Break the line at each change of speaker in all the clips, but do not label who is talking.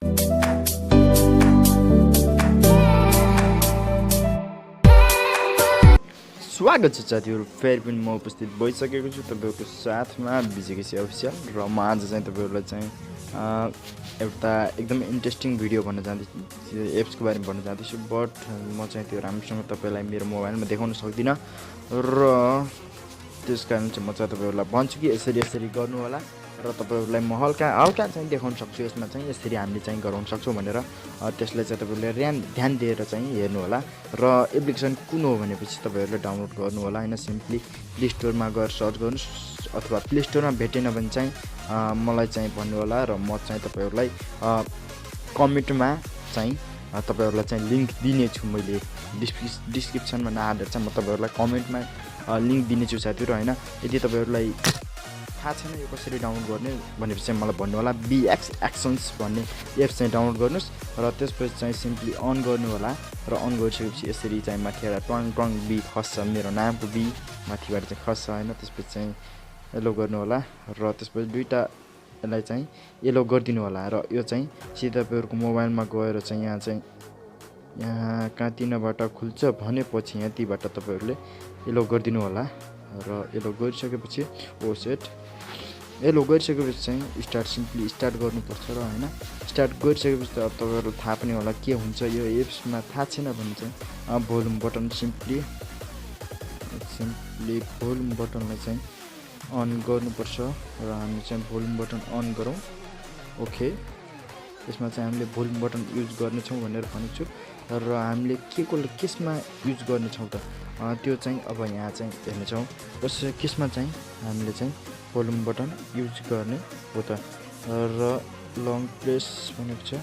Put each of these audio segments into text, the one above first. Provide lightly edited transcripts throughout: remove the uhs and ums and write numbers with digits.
स्वागत छ साथीहरु, फेरि पनि म उपस्थित भइसकेको छु तपाईहरुको साथमा बिजेकेसी अफिसियल र म आज चाहिँ तपाईहरुलाई चाहिँ एउटा एकदम इन्ट्रेस्टिङ भिडियो भन्न चाहन्छु, एप्सको बारेमा भन्न चाहन्छु, बट म चाहिँ त्यो राम्रोसँग तपाईलाई मेरो मोबाइलमा देखाउन सक्दिन र त्यसकारण चाहिँ म चाहिँ तपाईहरुलाई भन्छु कि यसरी गर्नु होला र तपाईहरुलाई म हल्का चाहिँ देखाउन सक्छु। यसमा चाहिँ यसरी हामीले चाहिँ गराउन सक्छौं भनेर त्यसलाई चाहिँ तपाईहरुले ध्यान दिएर चाहिँ हेर्नु होला र एप्लिकेसन कुन हो भनेपछि तपाईहरुले डाउनलोड गर्नु होला हैन। सिम्पली प्ले स्टोरमा गएर सर्च गर्नुस् अथवा प्ले स्टोरमा भेटेन भने चाहिँ मलाई चाहिँ भन्नु होला र म चाहिँ तपाईहरुलाई कमेन्टमा चाहिँ तपाईहरुलाई चाहिँ लिंक दिने छु। मैले डिस्क्रिप्सनमा नहालेर चाहिँ म तपाईहरुलाई कमेन्टमा लिंक दिने छु साथीहरु हैन। यदि तपाईहरुलाई थाहा छैन यो कसरी डाउनलोड गर्ने भनेपछि चाहिँ मलाई भन्नु होला। Bxactions भन्ने एप्स चाहिँ डाउनलोड गर्नुस् र त्यसपछि चाहिँ सिम्पली अन गर्नु होला र अन गरिसकेपछि यसरी चाहिँ माथिबाट टङ बी खस्छ, मेरो नामको बी माथिबाट चाहिँ खस्छ हैन। त्यसपछि चाहिँ एलो गर्नु होला र त्यसपछि दुईटा यसलाई चाहिँ एलो गरिदिनु होला र यो चाहिँ सिधा तपाईहरुको मोबाइलमा गएर चाहिँ यहाँ कहाँ तिनबाट खुल्छ भनेपछि यहाँ तीबाट तपाईहरुले एलो गरिदिनु होला र एलो गरिसकेपछि एलो गरिसकेपछि चाहिँ सिम्पली स्टार्ट गर्नुपर्छ र हैन। स्टार्ट गरिसकेपछि अब तपाईहरुलाई थाहा पनि होला के हुन्छ यो एप्समा। थाहा छैन भने चाहिँ भोल्युम बटन सिम्पली भोल्युम बटनलाई चाहिँ अन गर्नुपर्छ र हामी चाहिँ भोल्युम बटन अन गरौँ। ओके, यसमा चाहिँ हामीले भोल्युम बटन युज गर्ने छौं भनेर भनेको छु र हामीले केसमा युज गर्ने छौं त त्यो चाहिँ अब यहाँ चाहिँ हेर्ने छौं केसमा चाहिँ हामीले चाहिँ भोल्युम बटन युज गर्ने हो त र लङ प्रेस भनेको छ।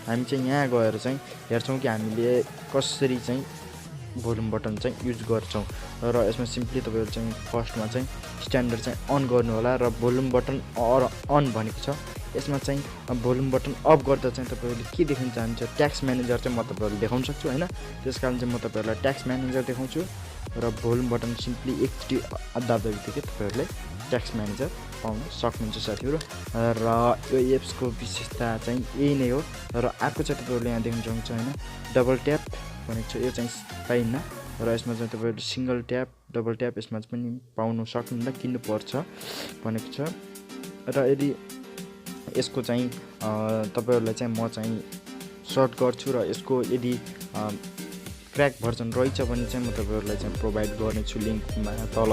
हामी चाहिँ यहाँ गएर चाहिँ हेर्छौं कि हामीले कसरी चाहिँ भोल्युम बटन चाहिँ युज गर्छौं र यसमा सिम्पली तपाईहरु चाहिँ फर्स्टमा चाहिँ स्ट्यान्डर्ड चाहिँ अन गर्नु होला र भोल्युम बटन अन भनेको छ। यसमा चाहिँ भोल्युम बटन अफ गर्दा चाहिँ तपाईहरुले के देख्न चाहनुहुन्छ ट्याक्स म्यानेजर चाहिँ म तपाईहरुलाई देखाउन सक्छु हैन। त्यसकारण चाहिँ म तपाईहरुलाई ट्याक्स म्यानेजर देखाउँछु र भोल्युम बटन सिम्पली एकचोटी दाब्दाबित्तिकै तपाईहरुले ट्याक्स म्यानेजर पाउन सक्नुहुन्छ साथीहरु र यो एप्सको विशेषता चाहिँ यही नै हो। र अर्को चाहिँ तपाईहरुले यहाँ देख्न सक्नुहुन्छ हैन डबल ट्याप भनेको छ, यो चाहिँ पाइन्न र यसमा चाहिँ तपाईहरुले सिंगल ट्याप डबल ट्याप यसमा पनि पाउन सक्नुहुन्न, किन्नु पर्छ भनेको छ। र यदि यसको चाहिँ तपाईहरुलाई चाहिँ म चाहिँ सर्ट गर्छु र यसको यदि क्र्याक भर्जन रहेछ भने चाहिँ म तपाईहरुलाई चाहिँ प्रोभाइड गर्नेछु लिंकमा तल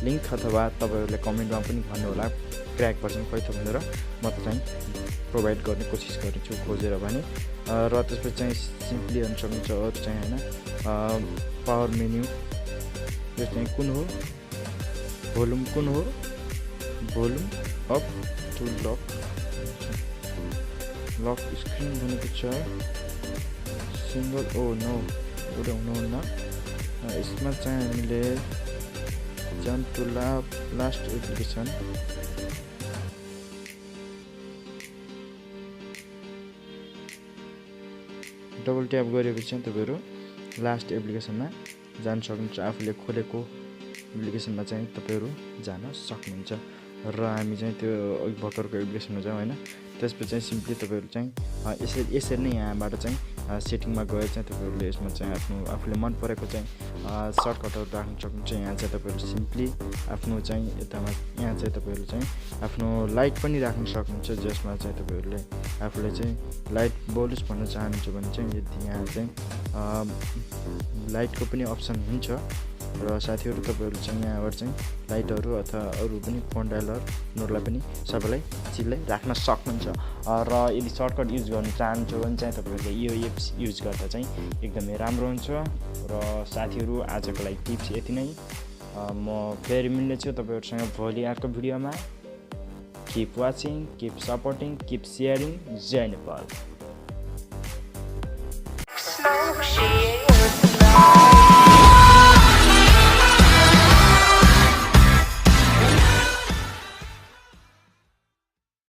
लिंक, अथवा तपाईहरुले कमेन्टमा पनि भन्नु होला क्र्याक भर्जन खै त भनेर म चाहिँ प्रोभाइड गर्ने कोसिस गर्नेछु खोजेर भने। र त्यसपछि चाहिँ सिम्पली हेर्न सक्नुहुन्छ अरु चाहिँ हैन पावर मेन्यु यो चाहिँ कुन हो, भोल्युम कुन हो, volume up to lock screen भनेको छ सिंगल नो एउटा हुनुहुन्न। यसमा चाहिँ हामीले jump to last application double tap गरेपछि चाहिँ तपाईहरु लास्ट एप्लिकेसनमा जान सक्नुहुन्छ। आफूले खोलेको एप्लिकेसनमा चाहिँ तपाईहरु जान सक्नुहुन्छ र हामी चाहिँ त्यो अघि भर्खरको एप्लिकेसनमा जाउँ हैन। त्यसपछि चाहिँ सिम्पली तपाईहरु चाहिँ यसरी नै यहाँबाट चाहिँ सेटिङमा गएर चाहिँ तपाईहरुले यसमा चाहिँ आफूले मन परेको चाहिँ सर्टकटहरु राख्न सक्नुहुन्छ। यहाँ चाहिँ तपाईहरु सिम्पली आफ्नो चाहिँ यतामा यहाँ चाहिँ तपाईहरु चाहिँ आफ्नो लाइट पनि राख्न सक्नुहुन्छ, जसमा चाहिँ तपाईहरुले आफूले चाहिँ लाइट बोलुस भन्न चाहनुहुन्छ भने चाहिँ यदि यहाँ चाहिँ लाइटको पनि अप्सन हुन्छ र साथीहरु तपाईहरु चाहिँ यहाँबाट चाहिँ लाइटहरु अथवा अरु पनि फोन्डालहरुलाई पनि सबैलाई चिल्लै राख्न सक्नुहुन्छ। र यदि सर्टकट युज गर्न चाहनुहुन्छ भने चाहिँ तपाईहरुले यो एप्स युज गर्दा चाहिँ एकदमै राम्रो हुन्छ। र साथीहरु आजको लागि टिप्स यति नै। म फेरि मिल्ने छु तपाईहरुसँग भोलि अर्को भिडियोमा। Keep watching, keep supporting, keep sharing. जय नेपाल।